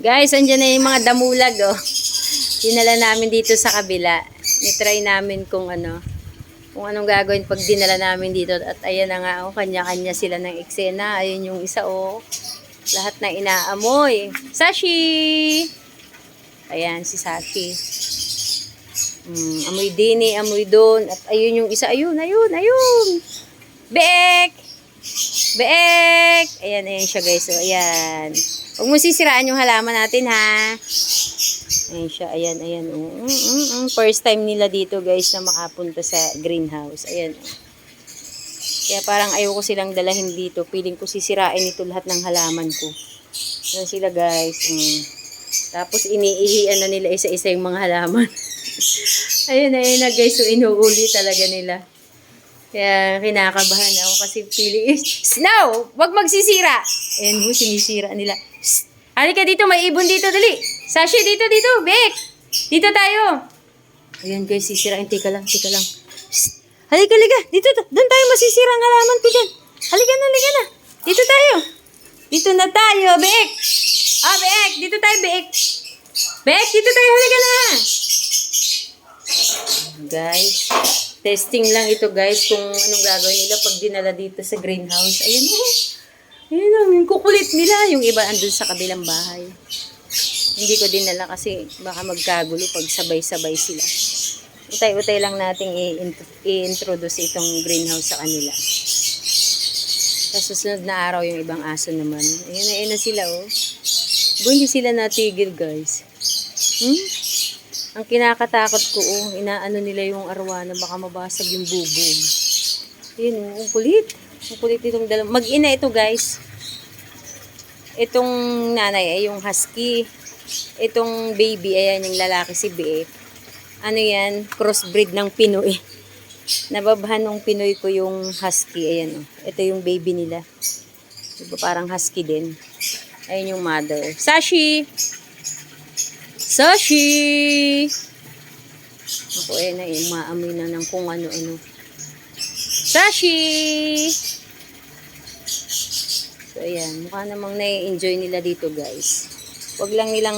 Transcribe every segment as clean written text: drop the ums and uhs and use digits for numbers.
Guys, andyan na yung mga damulag, oh. Dinala namin dito sa kabila. Nitry namin kung anong gagawin pag dinala namin dito. At ayan na nga, oh, kanya-kanya sila ng eksena. Ayun yung isa, oh. Lahat na inaamoy. Sashi! Ayan, si Sashi. Amoy dini, amoy doon. At ayun yung isa, ayun. Beek! Beek! Ayan siya, guys. So, ayan. Huwag mo sisiraan yung halaman natin, ha? Ayan siya, ayan. First time nila dito, guys, na makapunta sa greenhouse. Ayan. Kaya parang ayoko silang dalahin dito. Piling ko sisirain ito lahat ng halaman ko. Ayan sila, guys. Tapos iniihian na nila isa-isa yung mga halaman. Ayun na, guys. So, inuuli talaga nila. Kaya kinakabahan ako kasi pili Snow! Wag magsisira! Ayan mo, sinisira nila. Halika dito, may ibon dito, dali. Sashi, dito, Bek! Dito tayo. Ayan guys, sisirain. Teka lang. Halika. Dito, doon tayo masisira ang halaman ko dyan. Halika na. Dito tayo. Dito na tayo, Bek! Bek! Dito tayo, Bek! Bek, dito tayo, halika na! Guys, testing lang ito, guys, kung anong gagawin nila pag dinala dito sa greenhouse. Ayan, yung kukulit nila. Yung iba andun sa kabilang bahay. Hindi ko dinala kasi baka magkagulo pag sabay-sabay sila. Utay-utay lang nating i-introduce itong greenhouse sa kanila. Sa susunod na araw yung ibang aso naman. Ayan na sila, oh. Hindi sila natigil, guys. Ang kinakatakot ko, inaano nila yung arwana, baka mabasag yung bubog. Yun, ang kulit. Ang kulit itong dalawang. Mag-ina ito, guys. Itong nanay ay yung husky. Itong baby, ayan yung lalaki si Beek. Ano yan? Crossbreed ng Pinoy. Nababahan ng Pinoy ko yung husky. Ayan, oh. Ito yung baby nila. Diba, parang husky din. Ayan yung mother. Sashi! Ako maamoy na ng kung ano-ano. Sashi! So, ayan. Mukha namang nai-enjoy nila dito, guys. Huwag lang nilang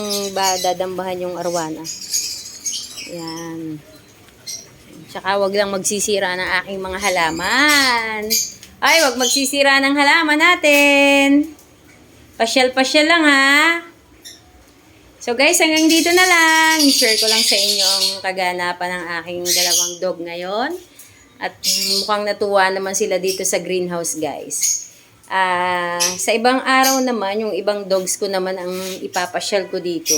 dadambahan yung arwana. Ayan. Tsaka huwag lang magsisira ng aking mga halaman. Ay, huwag magsisira ng halaman natin. Pasyal-pasyal lang, ha? So guys, hanggang dito na lang. I-share ko lang sa inyo ang kaganapan ng aking dalawang dog ngayon. At mukhang natuwa naman sila dito sa greenhouse, guys. Sa ibang araw naman, yung ibang dogs ko naman ang ipapasyal ko dito.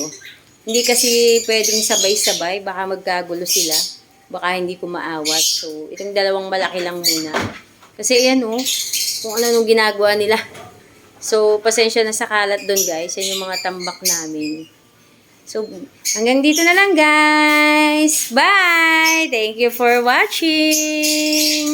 Hindi kasi pwedeng sabay-sabay. Baka magkagulo sila. Baka hindi ko maawat. So, itong dalawang malaki lang muna. Kasi yan, kung ano ginagawa nila. So, pasensya na sa kalat doon, guys. Yan yung mga tambak namin. So, hanggang dito na lang, guys. Bye! Thank you for watching!